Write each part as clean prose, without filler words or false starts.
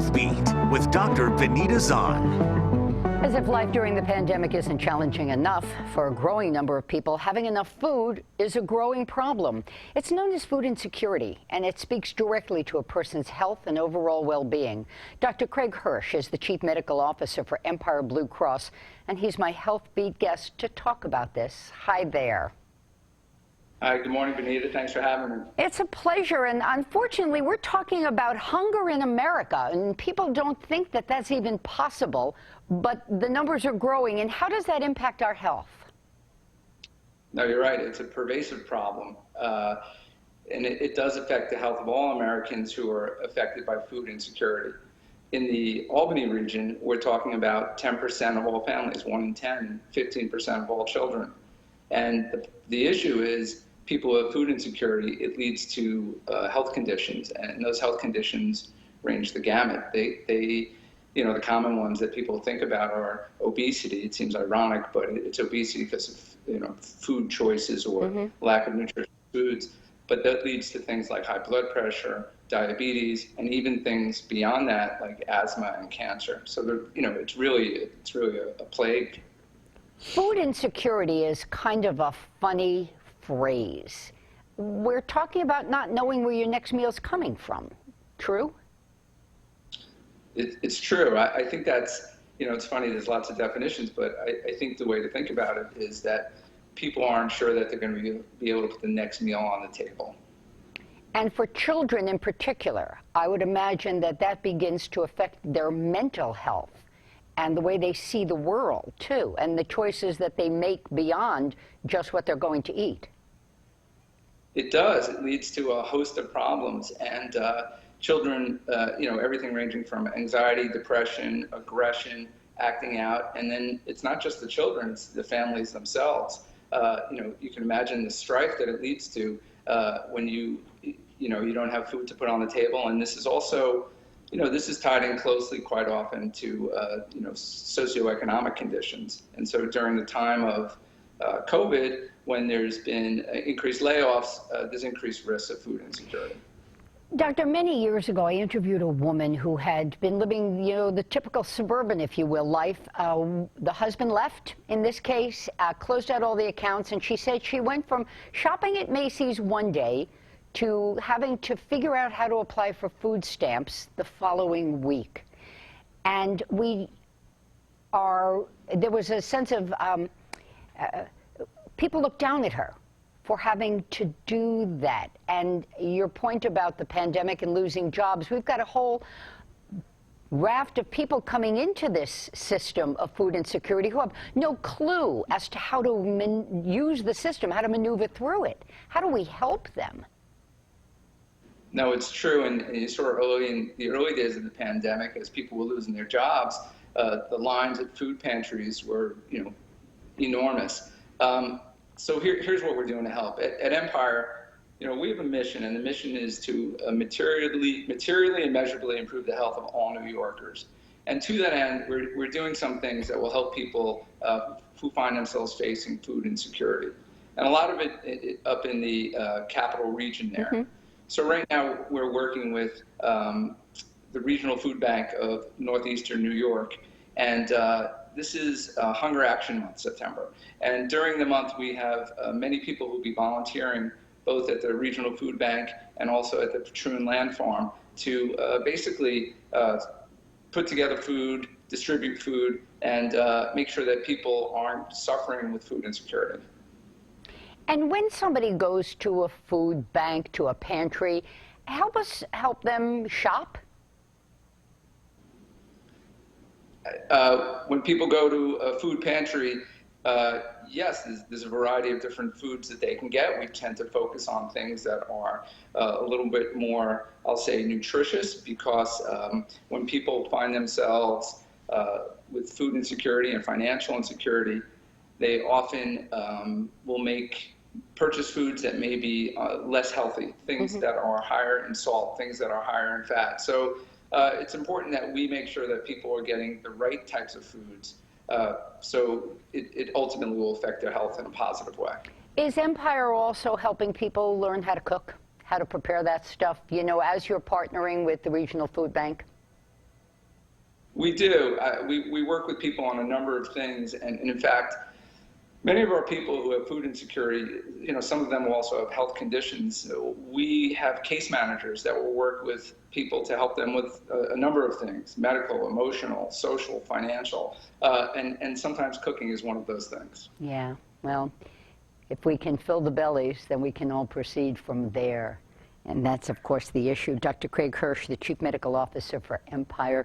Health Beat with Dr. Vanita Zahn. As if life during the pandemic isn't challenging enough, for a growing number of people, having enough food is a growing problem. It's known as food insecurity, and it speaks directly to a person's health and overall well-being. Dr. Craig Hirsch is the Chief Medical Officer for Empire Blue Cross, and he's my Health Beat guest to talk about this. Hi there. Hi, good morning, Vanita. Thanks for having me. It's a pleasure, and unfortunately, we're talking about hunger in America, and people don't think that that's even possible, but the numbers are growing, and how does that impact our health? No, you're right. It's a pervasive problem, and it does affect the health of all Americans who are affected by food insecurity. In the Albany region, we're talking about 10% of all families, 1 in 10, 15% of all children. And the issue is, people with food insecurity, it leads to health conditions, and those health conditions range the gamut. They, you know, the common ones that people think about are obesity. It seems ironic, but it's obesity because of, you know, food choices or lack of nutritious foods. But that leads to things like high blood pressure, diabetes, and even things beyond that, like asthma and cancer. So, you know, it's really a plague. Food insecurity is kind of a funny phrase. We're talking about not knowing where your next meal is coming from. True? It's true. I think that's, you know, it's funny, there's lots of definitions, but I think the way to think about it is that people aren't sure that they're going to be able to put the next meal on the table. And for children in particular, I would imagine that that begins to affect their mental health and the way they see the world, too, and the choices that they make beyond just what they're going to eat. It does. It leads to a host of problems. And children, you know, everything ranging from anxiety, depression, aggression, acting out. And then it's not just the children, it's the families themselves. You know, you can imagine the strife that it leads to when you don't have food to put on the table. And this is also, you know, this is tied in closely quite often to, you know, socioeconomic conditions. And so during the time of COVID, when there's been increased layoffs, there's increased risks of food insecurity. Doctor, many years ago, I interviewed a woman who had been living, you know, the typical suburban, if you will, life. The husband left, in this case, closed out all the accounts, and she said she went from shopping at Macy's one day to having to figure out how to apply for food stamps the following week. And there was a sense of, people looked down at her for having to do that. And your point about the pandemic and losing jobs, we've got a whole raft of people coming into this system of food insecurity who have no clue as to how to use the system, how to maneuver through it. How do we help them? No, it's true. And you saw early in the early days of the pandemic, as people were losing their jobs, the lines at food pantries were, you know, enormous. So here's what we're doing to help. At Empire, you know, we have a mission, and the mission is to materially and measurably improve the health of all New Yorkers. And to that end, we're doing some things that will help people who find themselves facing food insecurity. And a lot of it up in the capital region there. So right now, we're working with the Regional Food Bank of Northeastern New York, and this is Hunger Action Month, September. And during the month, we have many people who will be volunteering both at the Regional Food Bank and also at the Patroon Land Farm to basically put together food, distribute food, and make sure that people aren't suffering with food insecurity. And when somebody goes to a food bank, to a pantry, help them shop? When people go to a food pantry, yes, there's a variety of different foods that they can get. We tend to focus on things that are a little bit more, I'll say, nutritious, because when people find themselves with food insecurity and financial insecurity, they often will purchase foods that may be less healthy, things that are higher in salt, things that are higher in fat. So it's important that we make sure that people are getting the right types of foods, so it ultimately will affect their health in a positive way. Is Empire also helping people learn how to cook, how to prepare that stuff, you know, as you're partnering with the Regional Food Bank? We do. We work with people on a number of things, and in fact, many of our people who have food insecurity, some of them will also have health conditions. So we have case managers that will work with people to help them with a number of things: medical, emotional, social, financial, and sometimes cooking is one of those things. Yeah, well, if we can fill the bellies, then we can all proceed from there. And that's, of course, the issue. Dr. Craig Hirsch, the Chief Medical Officer for Empire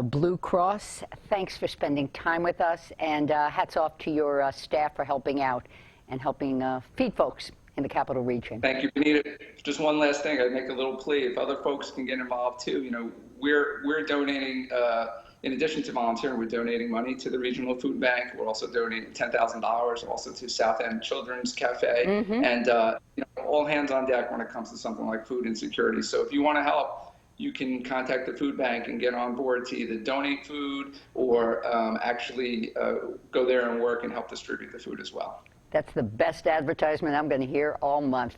Blue Cross, thanks for spending time with us, and hats off to your staff for helping out and helping feed folks in the Capital Region. Thank you, Benita. Just one last thing, I'd make a little plea. If other folks can get involved too, we're donating, in addition to volunteering, we're donating money to the Regional Food Bank. We're also donating $10,000 also to South End Children's Cafe, and all hands on deck when it comes to something like food insecurity. So if you want to help, you can contact the food bank and get on board to either donate food or actually go there and work and help distribute the food as well. That's the best advertisement I'm going to hear all month.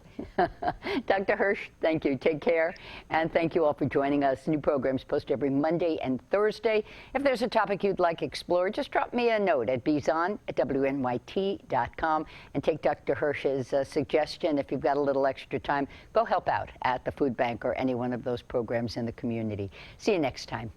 Dr. Hirsch, thank you. Take care. And thank you all for joining us. New programs post every Monday and Thursday. If there's a topic you'd like explored, just drop me a note at bzon@wnyt.com and take Dr. Hirsch's suggestion. If you've got a little extra time, go help out at the food bank or any one of those programs in the community. See you next time.